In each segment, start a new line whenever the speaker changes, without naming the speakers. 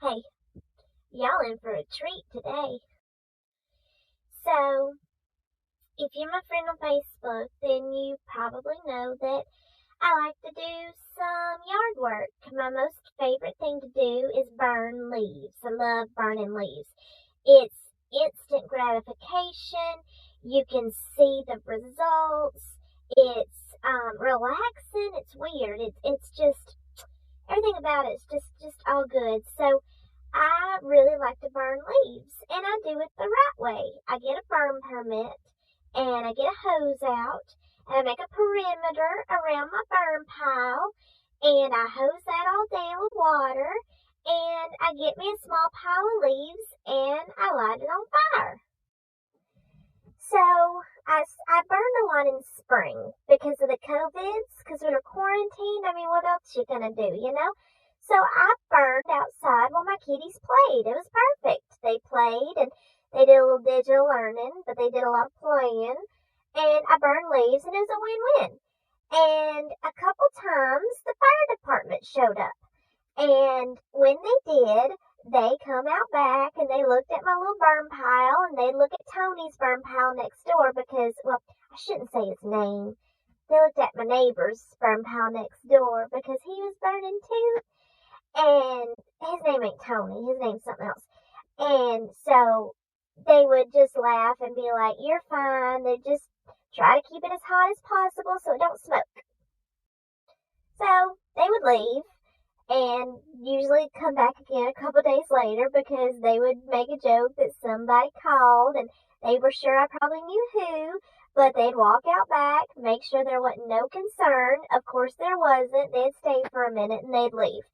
Hey, y'all in for a treat today. So, if you're my friend on Facebook, then you probably know that I like to do some yard work. My most favorite thing to do is burn leaves. I love burning leaves. It's instant gratification. You can see the results. It's relaxing. It's weird. It's just everything about it's just all good. So I really like to burn leaves, and I do it the right way. I get a burn permit, and I get a hose out, and I make a perimeter around my burn pile, and I hose that all down with water, and I get me a small pile of leaves, and I light it on fire. So I burned a lot in spring because of the COVIDs, because we were quarantined. I mean, what else you gonna do? So I burned outside while my kiddies played. It was perfect. They played and they did a little digital learning, but they did a lot of playing. And I burned leaves, and it was a win-win. And a couple times the fire department showed up. And when they did, they come out back and they looked at my little burn pile, and they look at Tony's burn pile next door because, well, I shouldn't say his name. They looked at my neighbor's burn pile next door because he was burning too. And his name ain't Tony, his name's something else. And so they would just laugh and be like, "You're fine." They just try to keep it as hot as possible so it don't smoke. So they would leave and usually come back again a couple days later because they would make a joke that somebody called, and they were sure I probably knew who, but they'd walk out back, make sure there wasn't no concern. Of course there wasn't. They'd stay for a minute and they'd leave.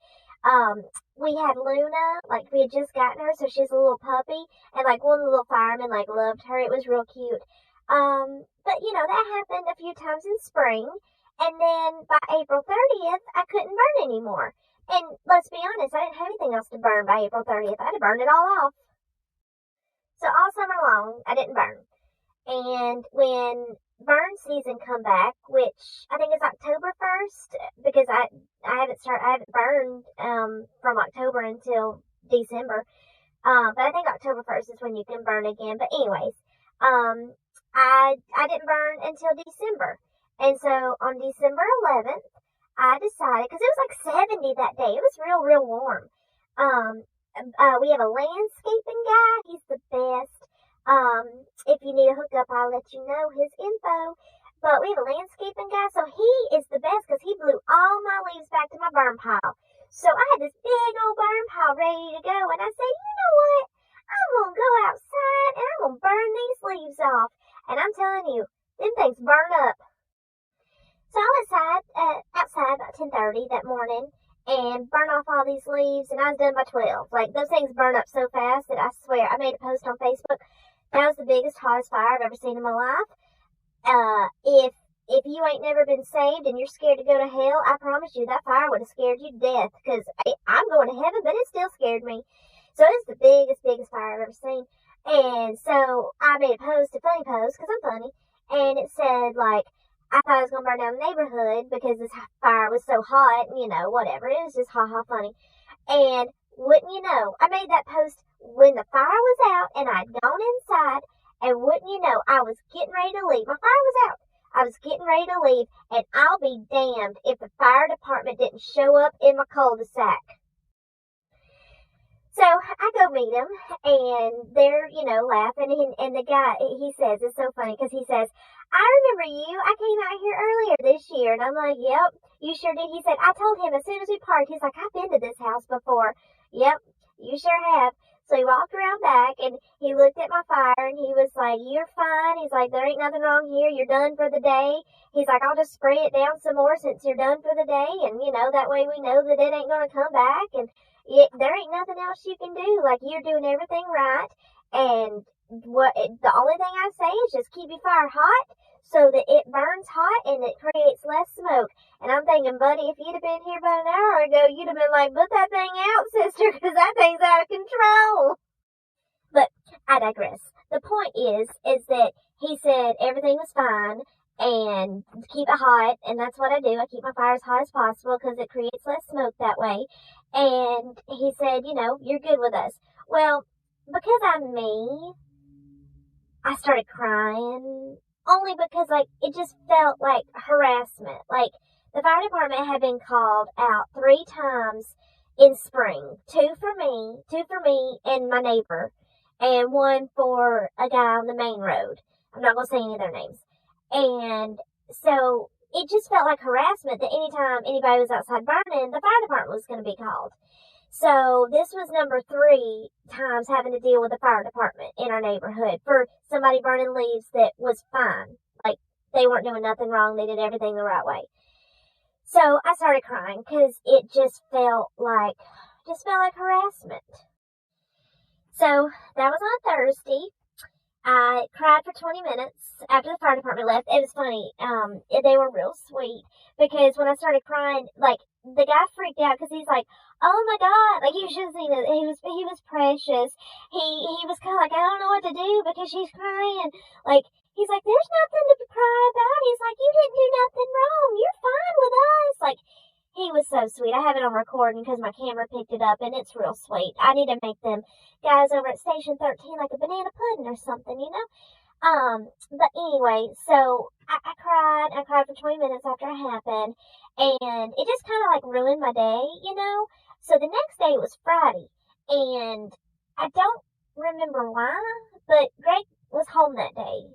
We had Luna, like we had just gotten her, so she's a little puppy, and like one of the little firemen like loved her. It was real cute. But that happened a few times in spring, and then by April 30th, I couldn't burn anymore. And let's be honest, I didn't have anything else to burn by April 30th. I'd have burned it all off. So all summer long, I didn't burn. And when burn season come back, which I think is October 1st, because I haven't burned from October until December. But I think October 1st is when you can burn again. But anyways, I didn't burn until December. And so on December 11th, I decided, because it was like 70 that day. It was real warm. We have a landscaping guy. He's the best. If you need a hookup, I'll let you know his info. But we have a landscaping guy, so he is the best because he blew all my leaves back to my burn pile. So I had this big old burn pile ready to go, and I said, you know what? I'm gonna go outside and I'm gonna burn these leaves off. And I'm telling you, them things burn up. So I went outside about 10:30 that morning and burn off all these leaves, and I was done by 12. Like, those things burn up so fast that I swear, I made a post on Facebook. That was the biggest, hottest fire I've ever seen in my life. If you ain't never been saved and you're scared to go to hell, I promise you that fire would have scared you to death, because I'm going to heaven, but it still scared me. So it's the biggest fire I've ever seen. And so I made a post, a funny post, because I'm funny, and it said, like, I thought I was going to burn down the neighborhood because this fire was so hot, whatever. It was just funny. And wouldn't you know, I made that post when the fire was out and I'd gone inside, and wouldn't you know, I was getting ready to leave. My fire was out. I was getting ready to leave, and I'll be damned if the fire department didn't show up in my cul-de-sac. So I go meet him, and they're, laughing, and the guy, he says, it's so funny, because he says, "I remember you. I came out here earlier this year." And I'm like, "Yep, you sure did." He said, "I told him as soon as we parked," he's like, "I've been to this house before." "Yep, you sure have." So he walked around back, and he looked at my fire, and he was like, "You're fine." He's like, "There ain't nothing wrong here. You're done for the day." He's like, "I'll just spray it down some more since you're done for the day, and, that way we know that it ain't going to come back, and there ain't nothing else you can do. Like, you're doing everything right, and the only thing I say is just keep your fire hot so that it burns hot and it creates less smoke." And I'm thinking, buddy, if you'd have been here about an hour ago, you'd have been like, "Put that thing out, sister, because that thing's out of control." But I digress. The point is that he said everything was fine, and keep it hot. And that's what I do. I keep my fire as hot as possible because it creates less smoke that way. And he said, you're good with us. Well, because I'm me, I started crying. Only because, it just felt like harassment. Like, the fire department had been called out 3 times in spring. 2 for me and my neighbor, and 1 for a guy on the main road. I'm not going to say any of their names. And so it just felt like harassment that anytime anybody was outside burning, the fire department was going to be called. So this was number 3 times having to deal with the fire department in our neighborhood for somebody burning leaves that was fine. Like, they weren't doing nothing wrong. They did everything the right way. So I started crying because it just felt like harassment. So that was on Thursday. I cried for 20 minutes after the fire department left. It was funny. They were real sweet because when I started crying, the guy freaked out because he's like, "Oh my God!" Like, you should have seen it. He was precious. He was kind of like, "I don't know what to do because she's crying." Like, he's like, "There's nothing to cry about." He's like, "You didn't do nothing wrong. You're fine with us." Like, he was so sweet. I have it on recording because my camera picked it up, and it's real sweet. I need to make them guys over at Station 13 like a banana pudding or something, But anyway, so I cried for 20 minutes after it happened, and it just kind of ruined my day, So the next day was Friday, and I don't remember why, but Greg was home that day,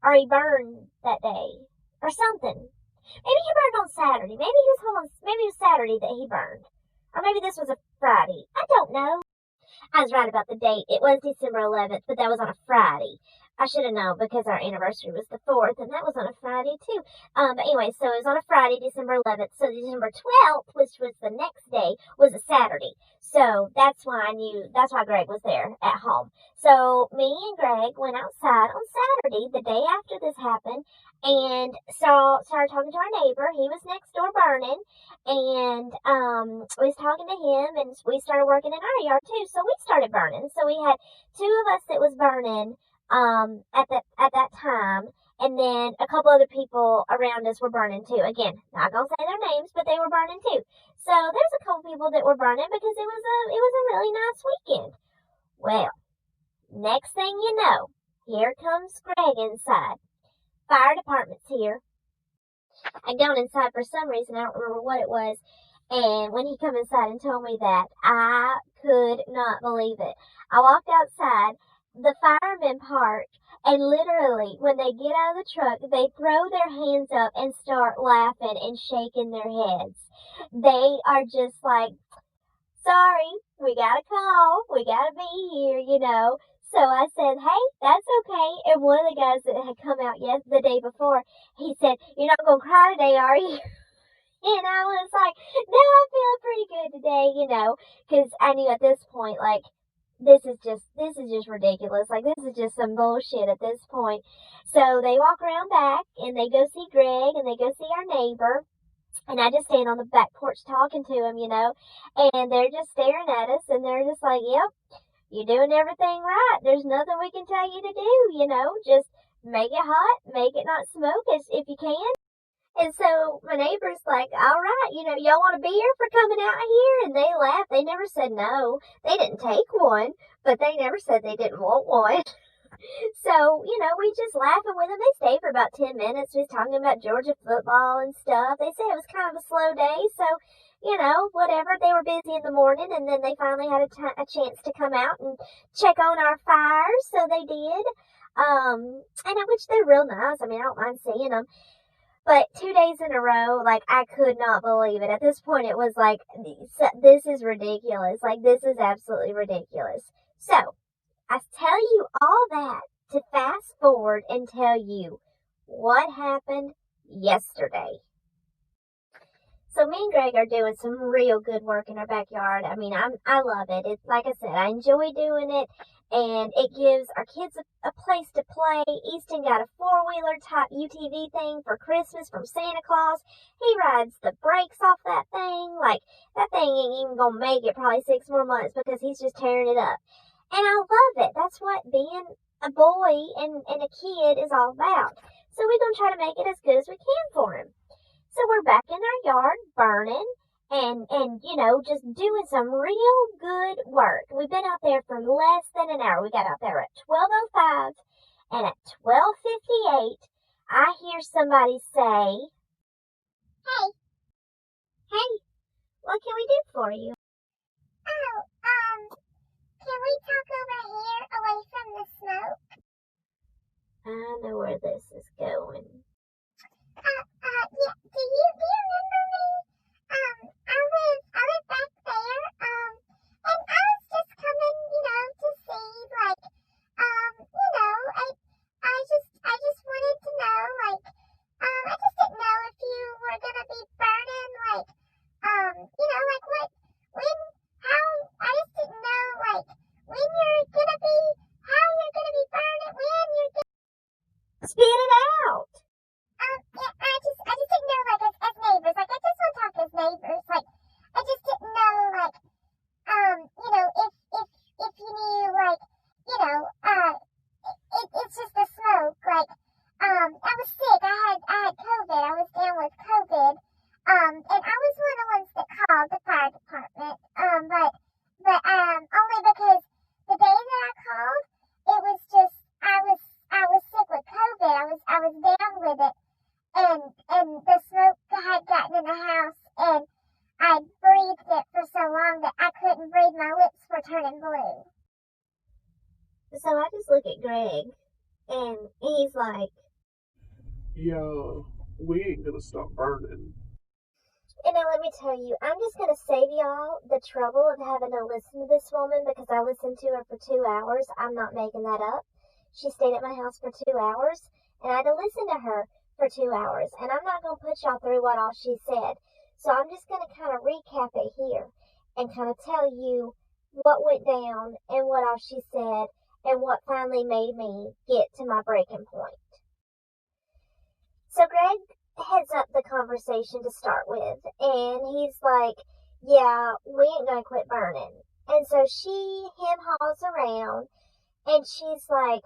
or he burned that day, or something. Maybe he burned on Saturday. Maybe it was Saturday that he burned, or maybe this was a Friday. I don't know. I was right about the date. It was December 11th, but that was on a Friday. I should have known because our anniversary was the 4th, and that was on a Friday too. But anyway, so it was on a Friday, December 11th. So December 12th, which was the next day, was a Saturday. So that's why Greg was there at home. So me and Greg went outside on Saturday, the day after this happened, and so started talking to our neighbor. He was next door burning, and we was talking to him, and we started working in our yard too. So we started burning. So we had 2 of us that was burning at that time, and then a couple other people around us were burning too. Again, not gonna say their names, but they were burning too. So there's a couple people that were burning because it was a really nice weekend. Well, next thing you know, here comes Greg inside. Fire department's here. I gone inside for some reason, I don't remember what it was. And when he come inside and told me that, I could not believe it. I walked outside, the firemen park, and literally, when they get out of the truck, they throw their hands up and start laughing and shaking their heads. They are just like, "Sorry, we got a call, we gotta be here, So I said, "Hey, that's okay." And one of the guys that had come out the day before, he said, "You're not gonna cry today, are you?" And I was like, "No, I'm feeling pretty good today, because I knew at this point, this is just ridiculous. This is just some bullshit at this point. So they walk around back, and they go see Greg, and they go see our neighbor. And I just stand on the back porch talking to him, and they're just staring at us, and they're just like, "Yep, you're doing everything right. There's nothing we can tell you to do, just make it hot, make it not smoke if you can." And so my neighbor's like, "All right, y'all want a beer for coming out here?" And they laughed. They never said no. They didn't take one, but they never said they didn't want one. So, we just laughing with them. They stayed for about 10 minutes. We was talking about Georgia football and stuff. They said it was kind of a slow day, so, whatever. They were busy in the morning, and then they finally had a chance to come out and check on our fires, so they did. Which they're real nice. I mean, I don't mind seeing them. But 2 days in a row, I could not believe it. At this point, it was like, this is ridiculous. This is absolutely ridiculous. So, I tell you all that to fast forward and tell you what happened yesterday. So me and Greg are doing some real good work in our backyard. I mean, I love it. It's like I said, I enjoy doing it, and it gives our kids a place to play. Easton got a 4-wheeler type UTV thing for Christmas from Santa Claus. He rides the brakes off that thing. That thing ain't even gonna make it probably 6 more months because he's just tearing it up. And I love it. That's what being a boy and a kid is all about. So we're going to try to make it as good as we can for him. So we're back in our yard burning and just doing some real good work. We've been out there for less than an hour. We got out there at 12:05, and at 12:58, I hear somebody say, "Hey, hey, what can we do for you?"
Oh, can we talk over here away from the smoke?
I know where this is going.
Yeah, do you remember me? I live back there, and I was just coming, to see, I just wanted to know, I just didn't know if you were gonna be burning, what, I just didn't know, when you're gonna be, how you're gonna be burning, when you're gonna...
Spit it out!
Yeah, I just didn't know, as neighbors, I just want to talk as neighbors, I just didn't know, if you knew, it's just the smoke, I was sick, I had COVID, I was down with COVID, and I was one of the ones that called the fire department, but only because the day that I called, it was just, I was sick with COVID, I was down with it, and the smoke had gotten in the house, and I breathed it for so long that I couldn't breathe, my lips were turning blue.
So I just look at Greg, and he's like,
"Yeah, we ain't gonna stop burning."
And now let me tell you, I'm just going to save y'all the trouble of having to listen to this woman because I listened to her for 2 hours. I'm not making that up. She stayed at my house for 2 hours, and I had to listen to her for 2 hours. And I'm not going to put y'all through what all she said. So I'm just going to kind of recap it here and kind of tell you what went down and what all she said and what finally made me get to my breaking point. So Greg heads up the conversation to start with, and he's like, "Yeah, we ain't gonna quit burning." And so she hem-haws around, and she's like,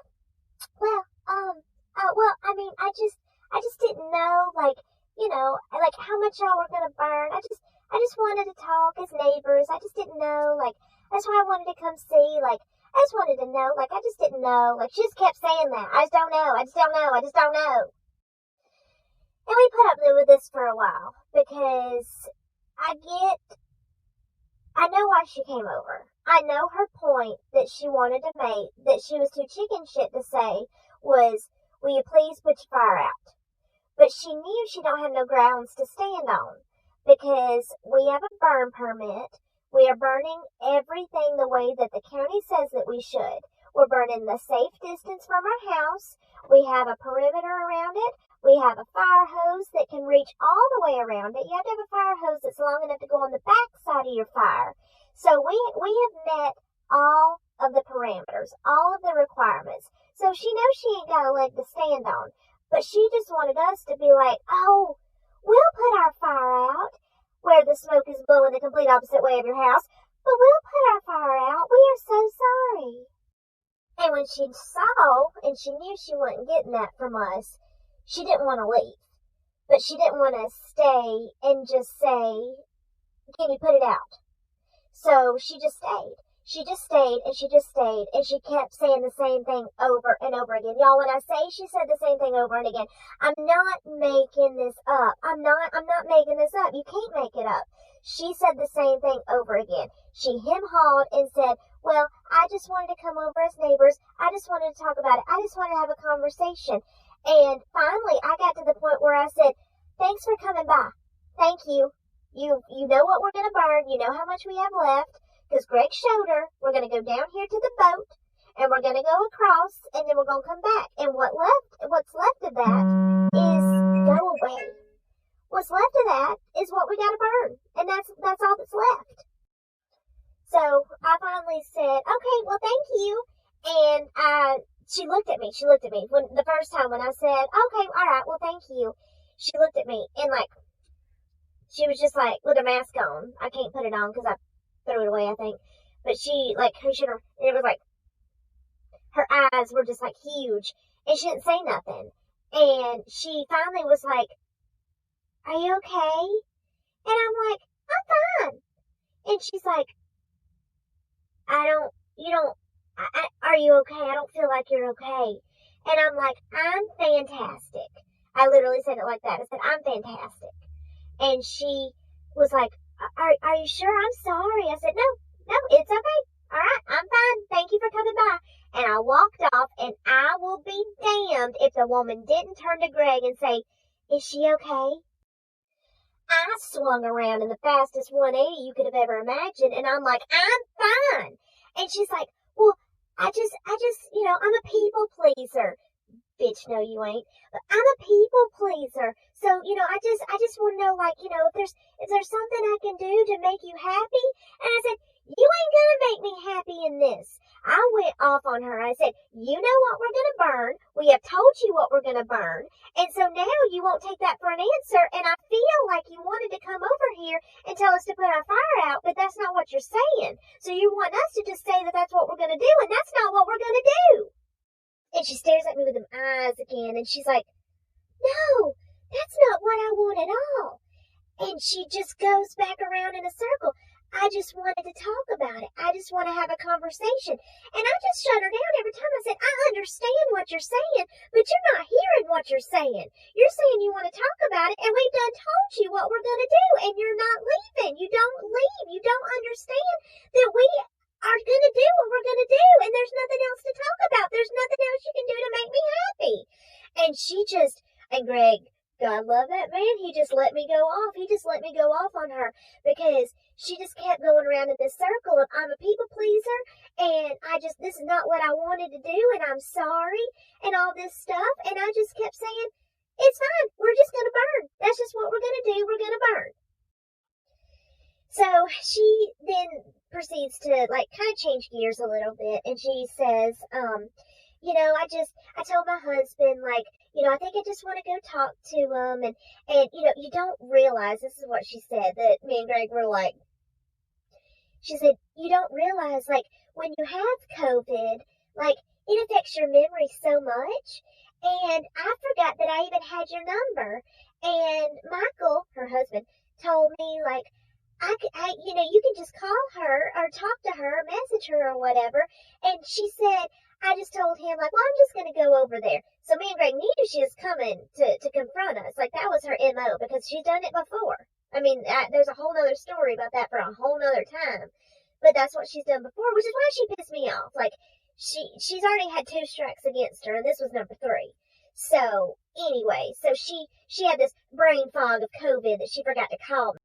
"Well, I mean, I just didn't know, how much y'all were gonna burn. I just wanted to talk as neighbors. I just didn't know, that's why I wanted to come see, I just wanted to know, I just didn't know." She just kept saying that. I just don't know. I just don't know. I just don't know. And we put up with this for a while because I know why she came over. I know her point that she wanted to make, that she was too chicken shit to say, was, "Will you please put your fire out?" But she knew she don't have no grounds to stand on because we have a burn permit. We are burning everything the way that the county says that we should. We're burning the safe distance from our house. We have a perimeter around it. We have a fire hose that can reach all the way around it. You have to have a fire hose that's long enough to go on the back side of your fire. So we have met all of the parameters, all of the requirements. So she knows she ain't got a leg to stand on. But she just wanted us to be like, "Oh, we'll put our fire out where the smoke is blowing the complete opposite way of your house, but we'll put our fire out. We are so sorry." And when she saw and she knew she wasn't getting that from us, she didn't want to leave, but she didn't want to stay and just say, "Can you put it out?" So she just stayed. She just stayed and she just stayed and she kept saying the same thing over and over again. Y'all, when I say she said the same thing over and again, I'm not making this up. I'm not making this up. You can't make it up. She said the same thing over again. She hem-hawed and said, "Well, I just wanted to come over as neighbors. I just wanted to talk about it. I just wanted to have a conversation." And finally, I got to the point where I said, "Thanks for coming by. Thank you. You know what we're going to burn. You know how much we have left." Because Greg showed her, we're going to go down here to the boat, and we're going to go across, and then we're going to come back. And what's left of that is go away. What's left of that is what we got to burn. And that's all that's left. So I finally said, "Okay, well, thank you." And she looked at me. When the first time when I said, "Okay, all right, well, thank you," she looked at me and she was just with a mask on. I can't put it on because I threw it away, I think. But she it was her eyes were just huge, and she didn't say nothing. And she finally was like, "Are you okay?" And I'm like, "I'm fine." And she's like, "Are you okay? I don't feel like you're okay." And I'm like, "I'm fantastic." I literally said it like that. I said, "I'm fantastic." And she was like, are you sure? I'm sorry." I said, no, it's okay. All right, I'm fine. Thank you for coming by. And I walked off, and I will be damned if the woman didn't turn to Greg and say, "Is she okay?" I swung around in the fastest 180 you could have ever imagined, and I'm like, "I'm fine." And she's like, "Well, I just, I'm a people pleaser." Bitch, no, you ain't. But I'm a people pleaser. So, I just want to know, like, if there's something I can do to make you happy. And I said, "You ain't gonna make me happy in this." I went off on her. I said, "You know what we're gonna burn. We have told you what we're gonna burn. And so now you won't take that for an answer. And I feel like you wanted to come over here and tell us to put our fire out, but that's not what you're saying. So you want us to just say that that's what we're gonna do, and that's not what we're gonna do." And she stares at me with them eyes again, and she's like, "No, that's not what I want at all." And she just goes back around in a circle. I just wanted to talk about it. I just want to have a conversation. And I just shut her down every time. I said, "I understand what you're saying, but you're not hearing what you're saying. You're saying you want to talk about it, and we've done told you what we're going to do, and you're not leaving. You don't leave. You don't understand that we are going to do what we're going to do, and there's nothing else to talk about. There's nothing else you can do to make me happy." And Greg, God love that man, he just let me go off. He just let me go off on her because she just kept going around in this circle of, "I'm a people pleaser, and this is not what I wanted to do, and I'm sorry," and all this stuff. And I just kept saying, "It's fine. We're just going to burn. That's just what we're going to do. We're going to burn." So she then proceeds to like kind of change gears a little bit, and she says, I told my husband, like, "I think I just want to go talk to him." And you don't realize, this is what she said, that me and Greg were like, she said, "You don't realize, like, when you have COVID, like, it affects your memory so much. And I forgot that I even had your number. And Michael," her husband, "told me, like, you can just call her or talk to her, message her or whatever." And she said, I just told him, like, "Well, I'm just going to go over there." So me and Greg knew she was coming to confront us. Like, that was her MO because she's done it before. I mean, there's a whole nother story about that for a whole nother time. But that's what she's done before, which is why she pissed me off. Like, she's already had 2 strikes against her, and this was number 3. So, anyway, so she had this brain fog of COVID that she forgot to call me.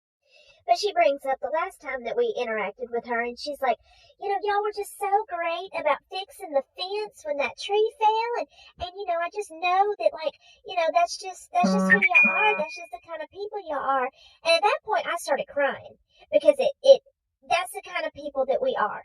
But she brings up the last time that we interacted with her, and she's like, "Y'all were just so great about fixing the fence when that tree fell, and I just know that, like, that's just who you are. That's just the kind of people you are." And at that point, I started crying because that's the kind of people that we are.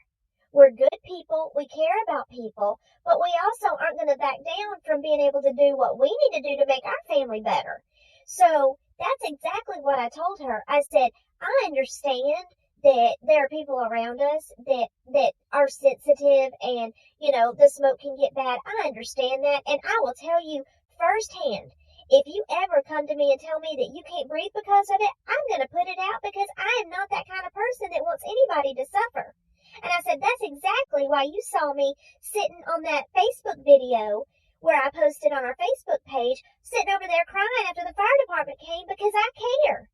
We're good people. We care about people, but we also aren't going to back down from being able to do what we need to do to make our family better. So that's exactly what I told her. I said, "I understand that there are people around us that are sensitive and, the smoke can get bad. I understand that. And I will tell you firsthand, if you ever come to me and tell me that you can't breathe because of it, I'm going to put it out because I am not that kind of person that wants anybody to suffer." And I said, "That's exactly why you saw me sitting on that Facebook video where I posted on our Facebook page, sitting over there crying after the fire department came because I care."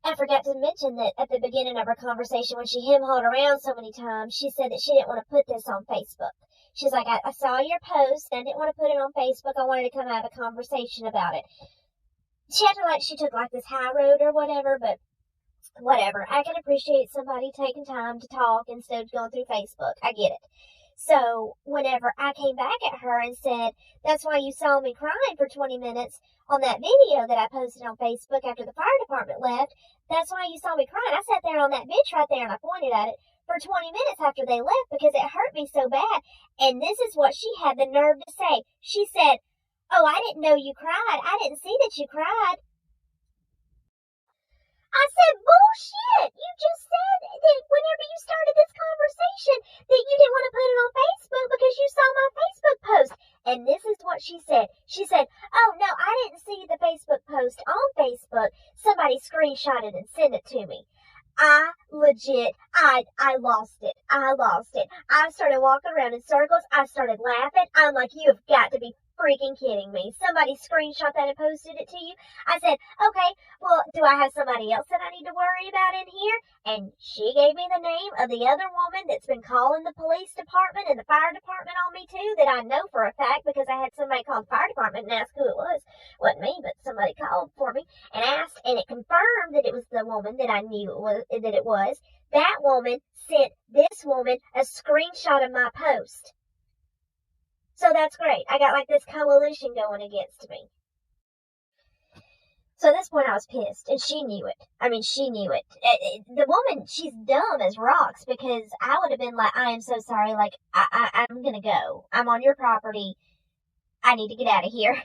I forgot to mention that at the beginning of our conversation, when she hem-hawed around so many times, she said that she didn't want to put this on Facebook. She's like, I saw your post, and I didn't want to put it on Facebook. I wanted to come have a conversation about it. She acted like she took like this high road or whatever, but whatever. I can appreciate somebody taking time to talk instead of going through Facebook. I get it. So whenever I came back at her and said, "That's why you saw me crying for 20 minutes on that video that I posted on Facebook after the fire department left, that's why you saw me crying. I sat there on that bench right there and I pointed at it for 20 minutes after they left because it hurt me so bad." And this is what she had the nerve to say. She said, "Oh, I didn't know you cried. I didn't see that you cried." I said, "Bullshit! You just said that whenever you started this conversation that you didn't want to put it on Facebook because you saw my Facebook post." And this is what she said. screenshot it and send it to me. I lost it. I lost it. I started walking around in circles. I started laughing. I'm like, you have got to be freaking kidding me. Somebody screenshot that and posted it to you. I said, okay, well, do I have somebody else that I need to worry about in here? And she gave me the name of the other woman that's been calling the police department and the fire department on me too, that I know for a fact because I had somebody call the fire department and ask who it was. Wasn't me, but somebody called for me and asked, and it confirmed that it was the woman that I knew it was. That woman sent this woman a screenshot of my post. So that's great. I got like this coalition going against me. So at this point I was pissed, and she knew it. I mean, she knew it. The woman, she's dumb as rocks, because I would have been like, I am so sorry, like, I'm gonna go. I'm on your property. I need to get out of here.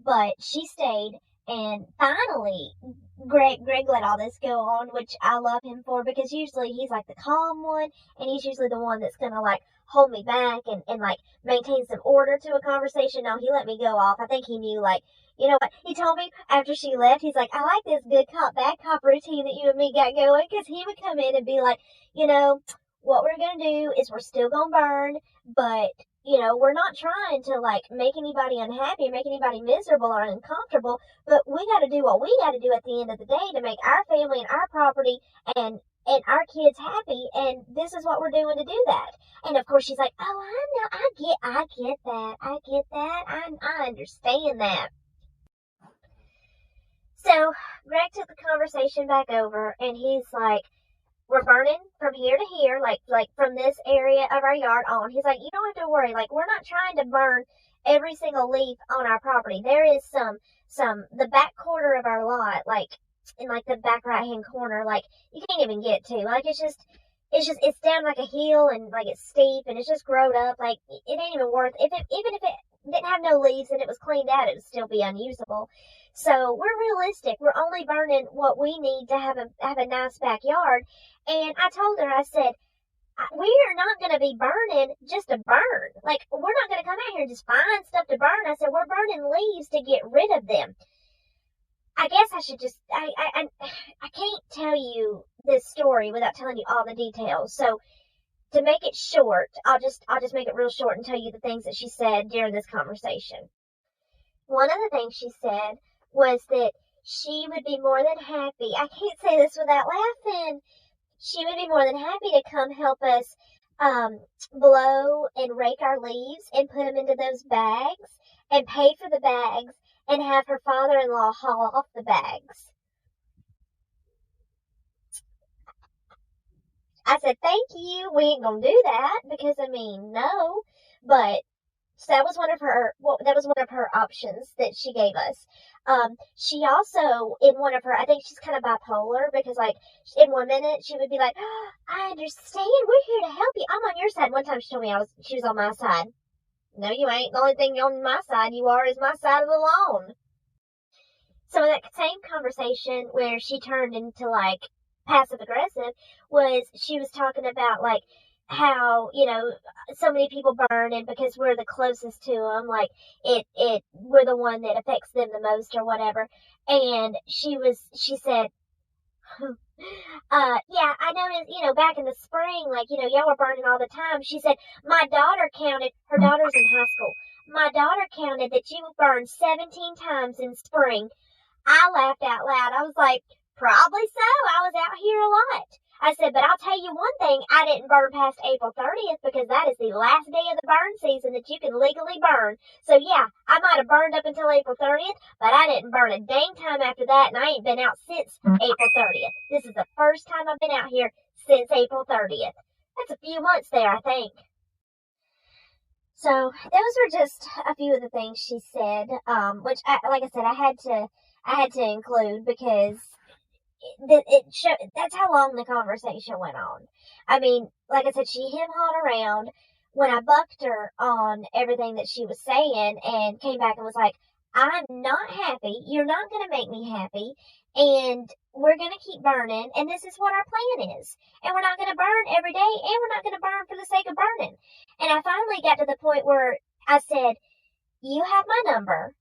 But she stayed, and finally, Greg let all this go on, which I love him for, because usually he's like the calm one, and he's usually the one that's gonna like hold me back and like maintain some order to a conversation. No, he let me go off. I think he knew, like, you know what? He told me after she left, he's like, I like this good cop, bad cop routine that you and me got going, because he would come in and be like, you know, what we're going to do is we're still going to burn, but, you know, we're not trying to, like, make anybody unhappy or make anybody miserable or uncomfortable, but we got to do what we got to do at the end of the day to make our family and our property and our kids happy, and this is what we're doing to do that. And of course she's like, oh, I know, I get that, I understand that. So Greg took the conversation back over, and he's like, we're burning from here to here, like from this area of our yard on. He's like, you don't have to worry, like, we're not trying to burn every single leaf on our property. There is the back quarter of our lot, like, in like the back right hand corner, like, you can't even get to, like, it's down like a hill, and like it's steep, and it's just growed up, like, it ain't even worth, even if it didn't have no leaves and it was cleaned out, it would still be unusable. So we're realistic. We're only burning what we need to have a nice backyard. And I told her, I said, we are not going to be burning just to burn. Like, we're not going to come out here and just find stuff to burn. I said, we're burning leaves to get rid of them. I guess I should just, I can't tell you this story without telling you all the details. So to make it short, I'll just make it real short and tell you the things that she said during this conversation. One of the things she said was that she would be more than happy. I can't say this without laughing. She would be more than happy to come help us blow and rake our leaves and put them into those bags and pay for the bags and have her father-in-law haul off the bags. I said, thank you. We ain't gonna do that because, I mean, no. But so that was one of her options that she gave us. She also, in one of her, I think she's kind of bipolar, because like in 1 minute she would be like, oh, I understand, we're here to help you, I'm on your side. One time she told me she was on my side. No, you ain't. The only thing on my side you are is my side of the lawn. So in that same conversation where she turned into like passive aggressive, was she was talking about like how, you know, so many people burn, and because we're the closest to them, like we're the one that affects them the most or whatever. And she said, yeah, I noticed, you know, back in the spring, like, you know, y'all were burning all the time. She said, my daughter counted, her daughter's in high school. My daughter counted that you burned 17 times in spring. I laughed out loud. I was like, probably so. I was out here a lot. I said, but I'll tell you one thing, I didn't burn past April 30th because that is the last day of the burn season that you can legally burn. So yeah, I might have burned up until April 30th, but I didn't burn a dang time after that, and I ain't been out since April 30th. This is the first time I've been out here since April 30th. That's a few months there, I think. So those were just a few of the things she said, which, like I said, I had to include because that's how long the conversation went on. I mean, like I said, she hem-hawed around when I bucked her on everything that she was saying and came back and was like, I'm not happy. You're not going to make me happy. And we're going to keep burning. And this is what our plan is. And we're not going to burn every day. And we're not going to burn for the sake of burning. And I finally got to the point where I said, you have my number.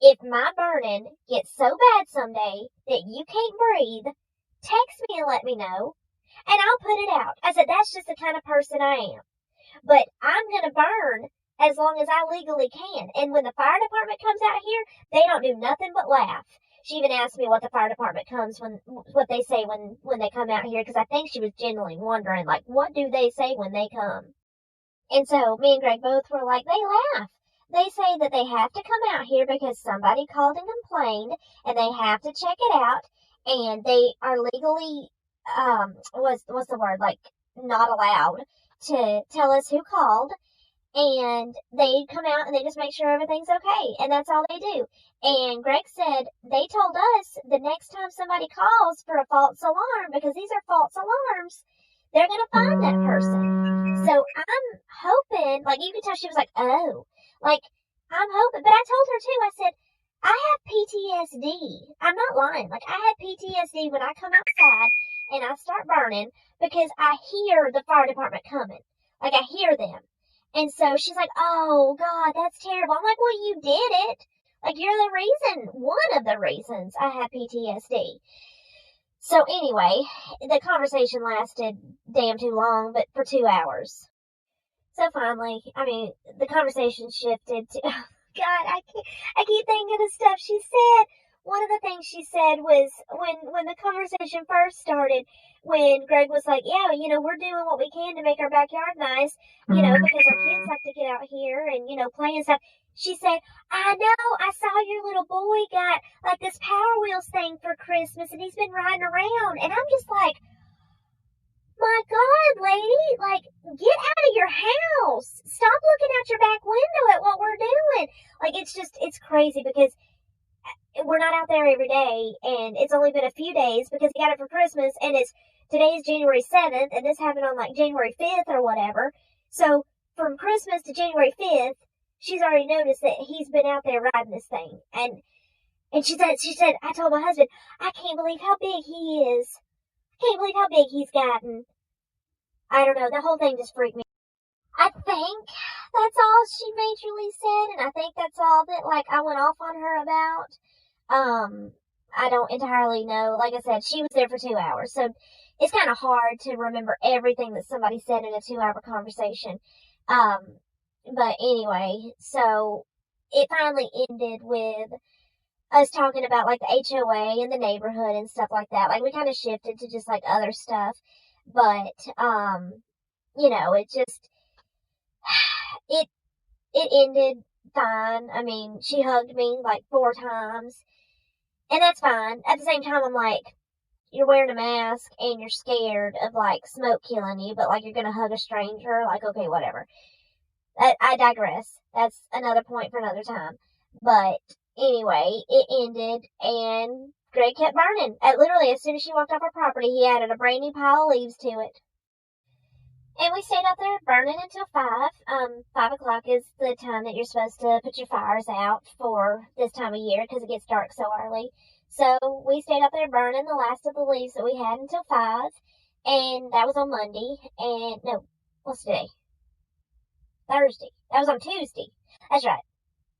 if my burning gets so bad someday that you can't breathe, text me and let me know, and I'll put it out. I said, that's just the kind of person I am. But I'm going to burn as long as I legally can. And when the fire department comes out here, they don't do nothing but laugh. She even asked me what the fire department what they say when they come out here, because I think she was genuinely wondering, like, what do they say when they come? And so me and Greg both were like, they laugh. They say that they have to come out here because somebody called and complained, and they have to check it out, and they are legally, what's the word, like, not allowed to tell us who called, and they come out and they just make sure everything's okay, and that's all they do. And Greg said they told us the next time somebody calls for a false alarm, because these are false alarms, they're gonna find that person. So I'm hoping, like, you could tell she was like, oh, like, I'm hoping, but I told her too, I said, I have PTSD. I'm not lying. Like, I have PTSD when I come outside and I start burning because I hear the fire department coming. Like, I hear them. And so she's like, oh, God, that's terrible. I'm like, well, you did it. Like, you're the reason, one of the reasons I have PTSD. So anyway, the conversation lasted damn too long, but for 2 hours. So finally, I mean, the conversation shifted to, oh, God, I keep thinking of stuff she said. One of the things she said was when the conversation first started, when Greg was like, yeah, you know, we're doing what we can to make our backyard nice, you know, because our kids like to get out here and, you know, play and stuff. She said, I know, I saw your little boy got like this Power Wheels thing for Christmas and he's been riding around. And I'm just like, my God, lady, like, get out of your house. Stop looking out your back window at what we're doing. Like, it's crazy because we're not out there every day, and it's only been a few days because he got it for Christmas, and today's January 7th, and this happened on, like, January 5th or whatever. So, from Christmas to January 5th, she's already noticed that he's been out there riding this thing. And she said, I told my husband, I can't believe how big he is. Can't believe how big he's gotten. I don't know, the whole thing just freaked me. I think that's all she majorly said, and I think that's all that, like, I went off on her about. I don't entirely know. Like I said, she was there for 2 hours, so it's kind of hard to remember everything that somebody said in a 2-hour conversation. But anyway, so it finally ended with us talking about, like, the HOA and the neighborhood and stuff like that. Like, we kind of shifted to just, like, other stuff. But, you know, it just, it ended fine. I mean, she hugged me, like, 4 times. And that's fine. At the same time, I'm like, you're wearing a mask and you're scared of, like, smoke killing you, but, like, you're gonna hug a stranger. Like, okay, whatever. I digress. That's another point for another time. But anyway, it ended, and Greg kept burning. Literally, as soon as she walked off our property, he added a brand new pile of leaves to it. And we stayed out there burning until 5. 5 o'clock is the time that you're supposed to put your fires out for this time of year, because it gets dark so early. So we stayed out there burning the last of the leaves that we had until 5. And that was on Monday. And, no, what's today? Thursday. That was on Tuesday. That's right.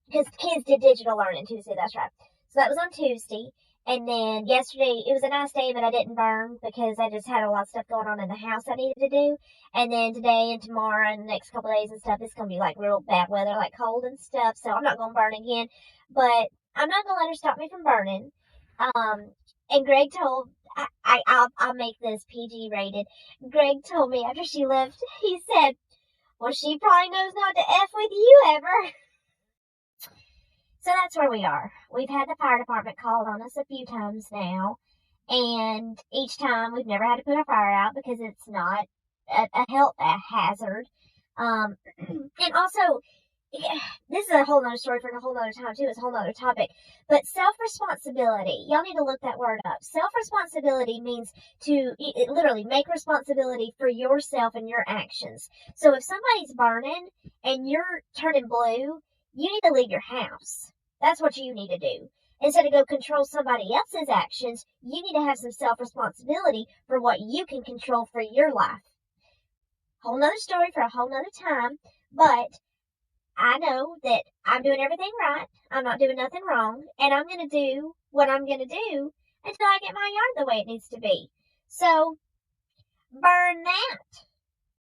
Because kids did digital learning Tuesday. That's right. So that was on Tuesday. And then yesterday, it was a nice day, but I didn't burn because I just had a lot of stuff going on in the house I needed to do. And then today and tomorrow and the next couple of days and stuff, it's going to be like real bad weather, like cold and stuff. So I'm not going to burn again. But I'm not going to let her stop me from burning. And Greg told, I'll make this PG rated. Greg told me after she left, he said, well, she probably knows not to F with you ever. So that's where we are. We've had the fire department called on us a few times now. And each time we've never had to put our fire out because it's not a health hazard. And also, this is a whole nother story for a whole nother time too. It's a whole nother topic. But self-responsibility, y'all need to look that word up. Self-responsibility means to literally make responsibility for yourself and your actions. So if somebody's burning and you're turning blue, you need to leave your house. That's what you need to do. Instead of go control somebody else's actions, you need to have some self-responsibility for what you can control for your life. Whole nother story for a whole nother time, but I know that I'm doing everything right. I'm not doing nothing wrong. And I'm going to do what I'm going to do until I get my yard the way it needs to be. So, burn that.